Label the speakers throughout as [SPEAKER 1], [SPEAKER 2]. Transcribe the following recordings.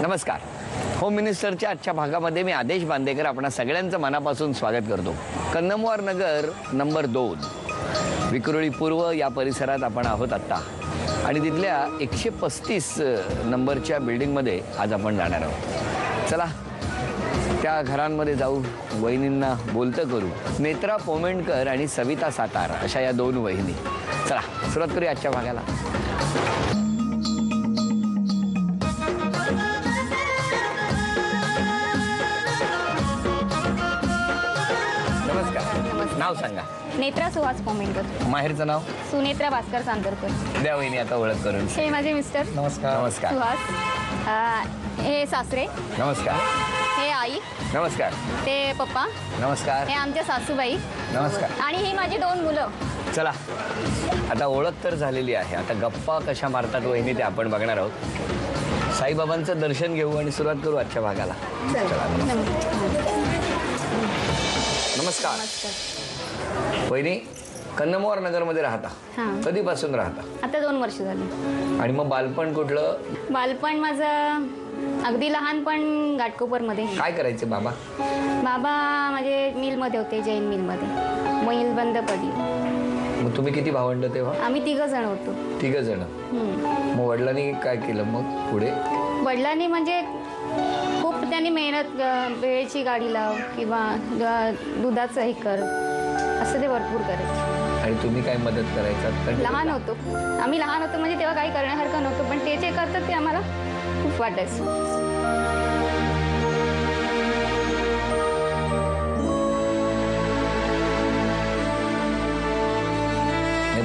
[SPEAKER 1] नमस्कार. होम मिनिस्टरच्या आजच्या भागामध्ये मी आदेश बांदेकर आपणा सगळ्यांचं मनापासून स्वागत करतो. कन्नमवार नगर नंबर 2 विक्रोळी पूर्व या परिसरात आपण आहोत आत्ता आणि तिथल्या 135 नंबरच्या बिल्डिंगमध्ये आज आपण जाणार आहोत. चला त्या घरांमध्ये जाऊ, वहिनींना बोलतं करू. नेत्रा पोमेंडकर आणि सविता सातार अशा या दोन वहिनी. चला सुरुवात करूया आजच्या भागाला. नाव सांगा.
[SPEAKER 2] नेत्रा सुहास पोमेंडकर.
[SPEAKER 1] माहेरचं नाव?
[SPEAKER 2] सुनेत्रा भास्कर चांदरकर.
[SPEAKER 1] द्या वहिनी आता ओळख करून.
[SPEAKER 2] हे माझे मिस्टर.
[SPEAKER 1] नमस्कार. नमस्कार.
[SPEAKER 2] सुहास. हे सासरे.
[SPEAKER 1] नमस्कार.
[SPEAKER 2] हे आई.
[SPEAKER 1] नमस्कार.
[SPEAKER 2] ते पप्पा.
[SPEAKER 1] नमस्कार.
[SPEAKER 2] हे आमच्या सासूबाई.
[SPEAKER 1] नमस्कार.
[SPEAKER 2] आणि ही माझी 2 मुलं.
[SPEAKER 1] चला आता ओळख तर झालेली आहे, आता गप्पा कशा मारतात वहिनी ते आपण बघणार आहोत. साईबाबांचं दर्शन घेऊ आणि सुरुवात करू आजच्या भागाला. चला. नमस्कार. वहिनी कन्नमवार नगरमध्ये राहता? कधीपासून राहता?
[SPEAKER 2] आता 2 वर्ष झाली.
[SPEAKER 1] आणि मग बालपण कुठलं?
[SPEAKER 2] बालपण माझं अगदी लहानपण घाटकोपरमध्ये.
[SPEAKER 1] काय करायचे बाबा?
[SPEAKER 2] बाबा माझे मिलमध्ये होते, जैन मिलमध्ये. मिल बंद पडली.
[SPEAKER 1] मग तुम्ही किती भावंड तेव्हा?
[SPEAKER 2] आम्ही 3 जण होतो.
[SPEAKER 1] 3 जण. मग वडिलांनी काय केलं मग पुढे?
[SPEAKER 2] वडिलांनी म्हणजे खूप त्यांनी मेहनत, वेळेची गाडी लाव किंवा दुधाचं हे कर असं ते भरपूर करायचे.
[SPEAKER 1] आणि तुम्ही काय मदत करायचा?
[SPEAKER 2] लहान होतो आम्ही, लहान होतो म्हणजे तेव्हा काही करण्यासारखं नव्हतं, पण ते जे करतात ते आम्हाला खूप वाटायचं.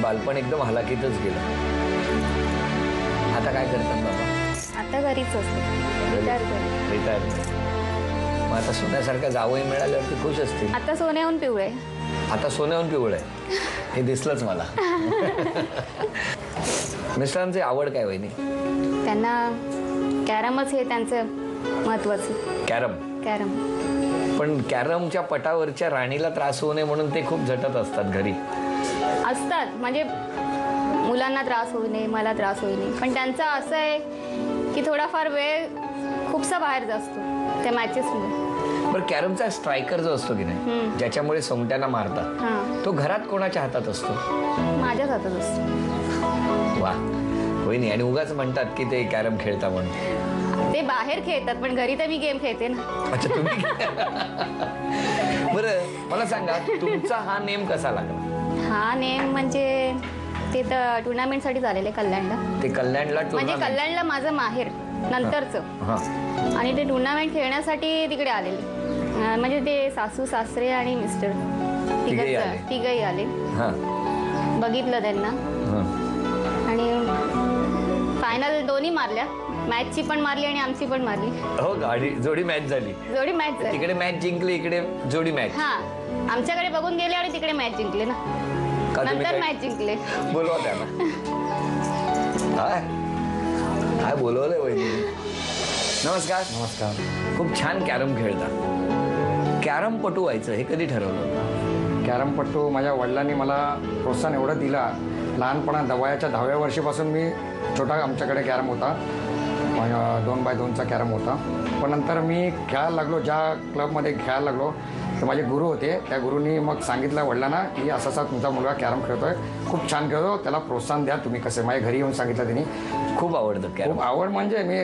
[SPEAKER 1] बालपण एकदम हलाखीतच गेलं. आता काय करतात बाबा?
[SPEAKER 2] आता घरीच असतो.
[SPEAKER 1] रिटायर. मग आता सोन्यासारखं जावई मिळाल्यावरती खुश असतील.
[SPEAKER 2] आता सोन्याहून पिवळे.
[SPEAKER 1] आता सोन्याहून पिवळं आहे हे दिसलंच मला. मिस्टरांची आवड काय वहिनी?
[SPEAKER 2] त्यांना कॅरमच हे त्यांचं महत्वाचं. कॅरम.
[SPEAKER 1] पण कॅरमच्या पटावरच्या राणीला त्रास होऊ नये म्हणून ते खूप झटत असतात घरी.
[SPEAKER 2] असतात म्हणजे मुलांना त्रास होऊ नये, मला त्रास होऊ नये, पण त्यांचं असं आहे की थोडाफार वेळ खूपसा बाहेर असतो त्या मॅचेसमुळे.
[SPEAKER 1] बरं, कॅरमचा स्ट्रायकर जो असतो की नाही, ज्याच्यामुळे सोंगट्यांना मारतात, तो घरात कोणाच्या हातात असतो?
[SPEAKER 2] माझ्याच हातात असतो.
[SPEAKER 1] वा वहिनी. आणि उगाच म्हणतात की ते कॅरम खेळता म्हणून.
[SPEAKER 2] ते बाहेर खेळतात पण घरी तर मी गेम खेळते ना.
[SPEAKER 1] अच्छा, तुम्ही. बरं मला सांगा, तुमचा हा नेम कसा लागला?
[SPEAKER 2] हा नेम म्हणजे ते तर टुर्नामेंटसाठी झालेले कल्याणला.
[SPEAKER 1] ते कल्याणला
[SPEAKER 2] म्हणजे कल्याणला माझं माहेर नंतरचं, आणि ते टुर्नामेंट खेळण्यासाठी तिकडे आलेले. म्हणजे ते सासू सासरे आणि मिस्टर तिघही आले. बघितलं त्यांना आणि फायनल दोन्ही मारल्या. मॅचची पण मारली आणि आमची पण मारली. हो,
[SPEAKER 1] जोडी मॅच झाली. तिकडे मॅच जिंकली, इकडे जोडी मॅच.
[SPEAKER 2] हा, आमच्याकडे बघून गेले आणि तिकडे मॅच जिंकले ना. नंतर मॅच जिंकले.
[SPEAKER 1] बोलवा त्यांना. काय बोलवलंय वहिनी? नमस्कार.
[SPEAKER 3] नमस्कार.
[SPEAKER 1] खूप छान कॅरम खेळता. कॅरमपटू व्हायचं हे कधी ठरवलं?
[SPEAKER 3] कॅरमपटू माझ्या वडिलांनी मला प्रोत्साहन एवढं दिला. लहानपणा वयाच्या 10व्या वर्षीपासून मी छोटा आमच्याकडे कॅरम होता, 2x2चा कॅरम होता. पण नंतर मी खेळायला लागलो, ज्या क्लबमध्ये खेळायला लागलो तर माझे गुरु होते. त्या गुरुंनी मग सांगितलं वडिलांना की असा असा तुमचा मुलगा कॅरम खेळतोय, खूप छान खेळतो, त्याला प्रोत्साहन द्या तुम्ही. कसं माझ्या घरी येऊन सांगितलं त्यांनी.
[SPEAKER 1] खूप आवडतं कॅरम.
[SPEAKER 3] खूप आवड म्हणजे मी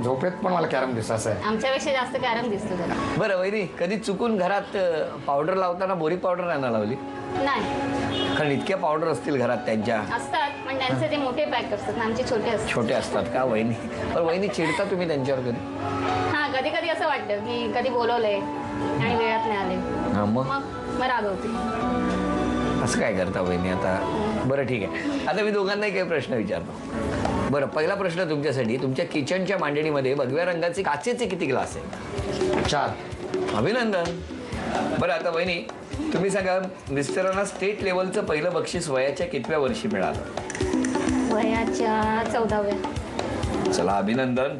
[SPEAKER 3] झोपेत पण मला कॅरम दिसतं असं आहे.
[SPEAKER 2] आमच्यापेक्षा जास्त कॅरम दिसतो त्याला.
[SPEAKER 1] बरं वहिनी, कधी चुकून घरात पावडर लावताना बोरी पावडर नाही लावली?
[SPEAKER 2] नाही.
[SPEAKER 1] कारण इतक्या पावडर असतील घरात त्यांच्या.
[SPEAKER 2] असतात पण त्यांचे ते मोठे पॅक असतात, आमचे छोटे असतात.
[SPEAKER 1] का वहिनी? पण वहिनी चिडता तुम्ही त्यांच्यावर कधी?
[SPEAKER 2] हा, कधी कधी असं वाटतं की कधी बोलवलंय आणि वेळात नाही आले. मग रागवते.
[SPEAKER 1] असं काय करता वहिनी आता? बरं ठीक आहे, आता मी दोघांनाही काही प्रश्न विचारतो. बरं, पहिला प्रश्न तुमच्यासाठी. तुमच्या किचनच्या मांडणीमध्ये भगव्या रंगाचे काचेचे किती ग्लास आहेत?
[SPEAKER 3] 4.
[SPEAKER 1] अभिनंदन. बरं आता वहिनी तुम्ही सांगा, मिस्टरांना स्टेट लेवलचं पहिलं बक्षीस वयाच्या कितव्या वर्षी मिळालं?
[SPEAKER 2] वयाच्या 14व्या.
[SPEAKER 1] चला अभिनंदन.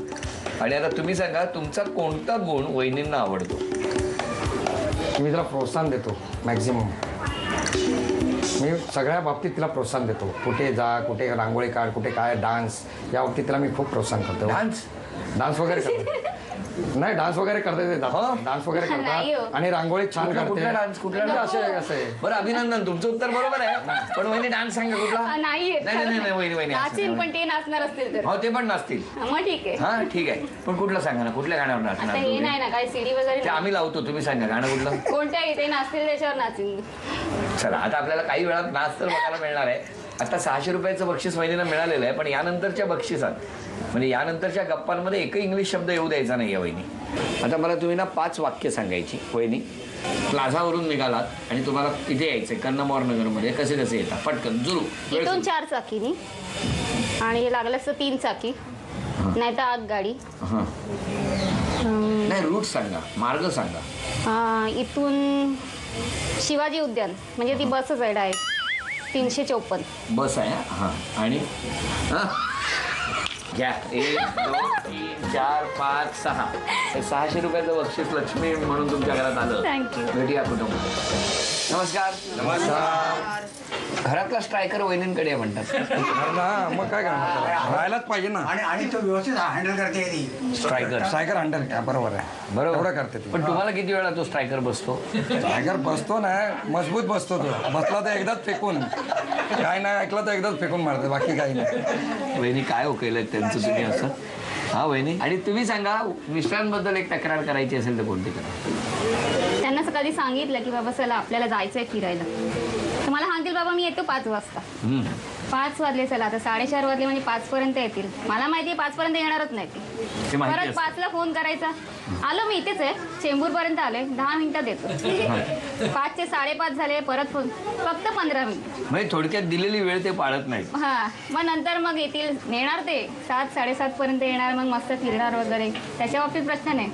[SPEAKER 1] आणि आता तुम्ही सांगा, तुमचा कोणता गुण वहिनींना आवडतो?
[SPEAKER 3] मी तिला प्रोत्साहन देतो मॅक्झिमम. मी सगळ्या बाबतीत तिला प्रोत्साहन देतो. कुठे जा, कुठे रांगोळी काढ, कुठे काय डान्स, या बाबतीत तिला मी खूप प्रोत्साहन करतो.
[SPEAKER 1] डान्स?
[SPEAKER 3] डान्स वगैरे करते नाही, डान्स वगैरे करते ते डान्स वगैरे
[SPEAKER 2] नाही हो.
[SPEAKER 3] करतात आणि रांगोळी छान करते.
[SPEAKER 1] कुठला डान्स कुठला
[SPEAKER 3] म्हणजे
[SPEAKER 1] डान्स?
[SPEAKER 3] असे आहे.
[SPEAKER 1] बरं अभिनंदन, तुमचं उत्तर बरोबर आहे. पण वहिनी डान्स सांगा कुठला?
[SPEAKER 2] नाही येत.
[SPEAKER 1] नाही नाही नाही वहिनी वहिनी असं
[SPEAKER 2] नाचीन
[SPEAKER 1] नाही.
[SPEAKER 2] पण ते नाचणार असतील तर
[SPEAKER 1] हो ते पण नसतील.
[SPEAKER 2] मग ठीक आहे.
[SPEAKER 1] हा ठीक आहे, पण कुठलं सांगा ना, कुठल्या गाण्यावर नाचणार
[SPEAKER 2] आता हे
[SPEAKER 1] तुम्ही?
[SPEAKER 2] नाही ना काय सीडी वगैरे
[SPEAKER 1] ते आम्ही लावतो, तुम्ही सांगा गाणं कुठलं.
[SPEAKER 2] कोणत्या इथे नाचतील त्याच्यावर नाचीन.
[SPEAKER 1] चला आता आपल्याला काही वेळात नाच तर बघायला मिळणार आहे. आता 600 रुपयाचं बक्षीस वहिनीला मिळालेलं आहे, पण यानंतरच्या बक्षिसात म्हणजे यानंतरच्या गप्पांमध्ये एकही इंग्लिश शब्द येऊ द्यायचा नाही आहे वहिनी. आता मला तुम्ही ना 5 वाक्य सांगायची. वहिनी प्लाझावरून निघालात आणि तुम्हाला इथे यायचंय कन्नमवार नगरमध्ये, कसे कसे येतात पटकन जुरू.
[SPEAKER 2] इथून 4 चाकीनी आणि हे लागलं असतं 3 चाकी, नाही तर आगगाडी.
[SPEAKER 1] हां नाही, रूट सांगा, मार्ग सांगा.
[SPEAKER 2] इथून शिवाजी उद्यान म्हणजे ती बसच आहे डायरेक्ट 354.
[SPEAKER 1] बस आहे. हां आणि हां घ्या 1 2 3 4 5 6 हे 600 रुपयाचं बक्षीस लक्ष्मी म्हणून तुमच्या घरात आलं.
[SPEAKER 2] थँक्यू.
[SPEAKER 1] भेटूया कुटुंब. नमस्कार. नमस्कार. घरातला स्ट्रायकर वहिनींकडे म्हणतात.
[SPEAKER 3] ना मग काय करणार, राहायलाच पाहिजे ना.
[SPEAKER 4] आणि तो व्यवस्थित हँडल करते ती.
[SPEAKER 1] स्ट्रायकर
[SPEAKER 3] स्ट्रायकर हँडल काय बरोबर आहे,
[SPEAKER 1] बरोबर
[SPEAKER 3] एवढं करते ती.
[SPEAKER 1] पण तुम्हाला किती वेळा तो स्ट्रायकर बसतो?
[SPEAKER 3] टायगर बसतो ना, मजबूत बसतो तो. बसला तर एकदाच फेकून, काय नाही ऐकलं तर एकदाच फेकून मारते, बाकी काही नाही.
[SPEAKER 1] वहिनी काय हो केलं त्यांचं तुम्ही असं? हा वहिनी, आणि तुम्ही सांगा मिस्टरांबद्दल एक तक्रार करायची असेल तर कोणती करा?
[SPEAKER 2] त्यांना कधी सांगितलं की बाबा चला आपल्याला जायचंय फिरायला, तर मला सांगतील बाबा मी येतो 5 वाजता. 5 वाजले, चला आता 4:30 वाजले म्हणजे 5 पर्यंत येतील. मला माहिती आहे 5 पर्यंत येणारच नाही
[SPEAKER 1] ते
[SPEAKER 2] ते.
[SPEAKER 1] माहिती
[SPEAKER 2] परत
[SPEAKER 1] असतं.
[SPEAKER 2] 5ला फोन करायचा, आलो मी इथेच आहे, चेंबूर पर्यंत आले, 10 मिनिटात येतो. 5चे 5:30 झाले, परत फोन, फक्त 15 मिनिट.
[SPEAKER 1] म्हणजे थोडक्यात दिलेली वेळ ते पाळत नाही.
[SPEAKER 2] हा मग नंतर मग येतील, येणार ते 7-7:30 पर्यंत येणार, मग मस्त फिरणार वगैरे, त्याच्या बाबतीत प्रश्न नाही.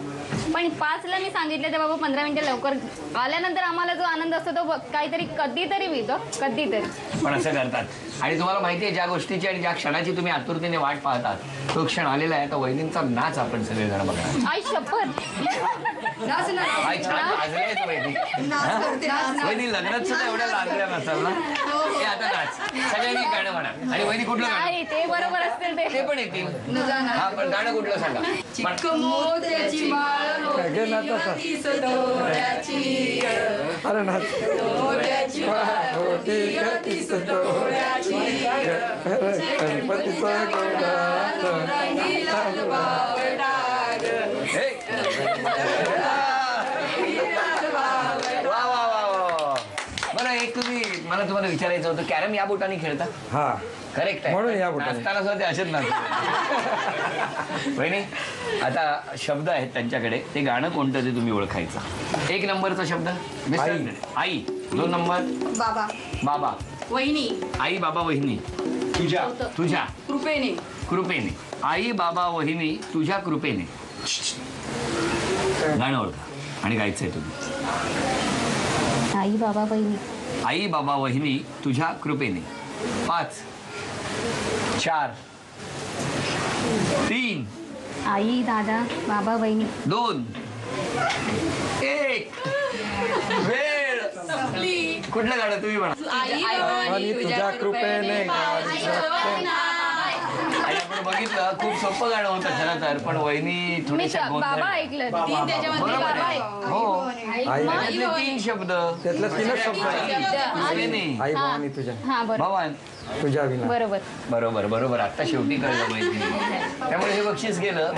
[SPEAKER 2] पण 5ला मी सांगितलं तर बाबा 15 मिनिटं लवकर आल्यानंतर आम्हाला जो आनंद असतो तो काहीतरी कधीतरी मिळतो, कधीतरी.
[SPEAKER 1] पण असं करतात. आणि तुम्हाला माहिती आहे ज्या गोष्टीची आणि ज्या क्षणाची तुम्ही आतुरतेने वाट पाहतात तो क्षण आलेला आहे. आता वहिनींचा नाच आपण सगळेजण बघणार.
[SPEAKER 2] आई शपथ.
[SPEAKER 1] काय छान लाजल्या आहेत वहिनी. हा? वहिनी लग्नात सुद्धा एवढ्या लाजल्या नसाल ना. हे आता नाच सगळ्यांनी गाणं म्हणा. आणि वहिनी कुठलं गाणं?
[SPEAKER 2] नाही ते बरोबर असतील ते.
[SPEAKER 1] ते पण येतील. हा पण गाणं कुठलं सांगा.
[SPEAKER 3] घे ना तसं. अरे नाच. गणपतीचा
[SPEAKER 1] हे. वा वा वा वा. बरं एक मला तुम्हाला विचारायचं होतं, कॅरम या बोटाने खेळता?
[SPEAKER 3] हा
[SPEAKER 1] करेक्ट आहे.
[SPEAKER 3] म्हणून या बोटाने.
[SPEAKER 1] नाचताना सुद्धा ते असेच नाचतात. वहिनी आता शब्द आहेत त्यांच्याकडे, ते गाणं कोणतं ते तुम्ही ओळखायचं. 1 नंबरचा शब्द आई. 2 नंबर
[SPEAKER 5] बाबा
[SPEAKER 1] बाबा.
[SPEAKER 5] वहिनी
[SPEAKER 1] आई बाबा वहिनी तुझ्या
[SPEAKER 5] कृपेने
[SPEAKER 1] कृपेने. आई बाबा वहिनी तुझ्या कृपेने. गाणं ओळखा आणि गायचंय तुम्ही.
[SPEAKER 2] आई बाबा बहिणी.
[SPEAKER 1] आई बाबा वहिनी तुझ्या कृपेने. 5 4 3
[SPEAKER 2] आई दादा बाबा बहिणी.
[SPEAKER 1] 2 1 वेळ. कुठलं गाणं तुम्ही म्हणा.
[SPEAKER 3] आणि तुझ्या कृपेने
[SPEAKER 1] आणि आपण बघितलं खूप सोपं गाणं होतं खरं तर, पण वहिनी
[SPEAKER 2] मी
[SPEAKER 1] थोडीशा
[SPEAKER 2] बाबा ऐकलं.
[SPEAKER 1] बरोबर
[SPEAKER 2] बाबा
[SPEAKER 1] आहे. हो
[SPEAKER 3] आई
[SPEAKER 1] त्यातले 3 शब्द.
[SPEAKER 3] त्यातले 3च शब्द आहेत.
[SPEAKER 1] कृपेने.
[SPEAKER 3] आई भवानी तुझ्या
[SPEAKER 2] हा बरोबर
[SPEAKER 1] भवान.
[SPEAKER 3] तुझ्या विना.
[SPEAKER 2] बरोबर.
[SPEAKER 1] बरोबर बरोबर. आता शेवटी कळलं माहिती. त्यामुळे हे बक्षीस गेलं